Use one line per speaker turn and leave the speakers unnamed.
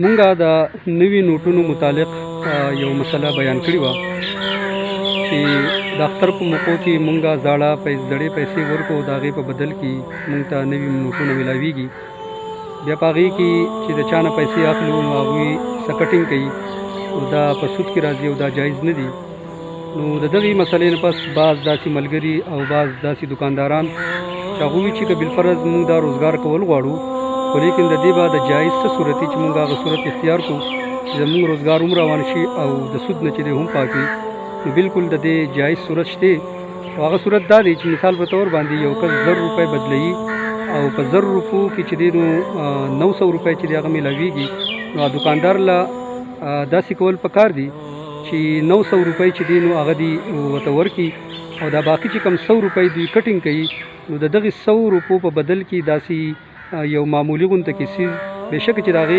مونږه د نوي نوټونو متعلق یو مسله بیان کړې وه چې د اختر په موقعو کې مونږه زړې پیسې ورکو، د هغې په بدل کې مونږ ته نوي نوټونه میلاویږي. بیا په هغې کې چې د چا نه پیسې اخلو نو هغوی سکټینګ کوي، نو دا په سود کې راځي او دا جایز نه دي. نو د دغې مسلې نه پس بعض داسې ملګري او بعض داسې دکانداران چې هغوی چې که بالفرض مونږ دا روزګار کول غواړو، خو لیکن د دې به د جایز څه صورت چې مونږ هغه صورت اختیار کړو چې زمونږ روزګار هم روان شي او د سود نه چې دی هم پاک وي، نو بالکل د دې جایز صورت شته. او هغه صورت دا دی چې مثال په طور باندې یو کس 1000 روپۍ بدلوي او په 1000 روپو کې چې دی نو 900 روپۍ چې دی هغه میلاویږي، نو دکاندار له داسې کول پکار دي چې 900 روپۍ چې دی نو هغه دی ورته ورکړي او دا باقي چې کم 100 روپۍ دوی کټینګ کوي، نو د دغې 100 روپو په بدل کې داسې یو معمولي غونته کې څیز بېشکه چې د هغې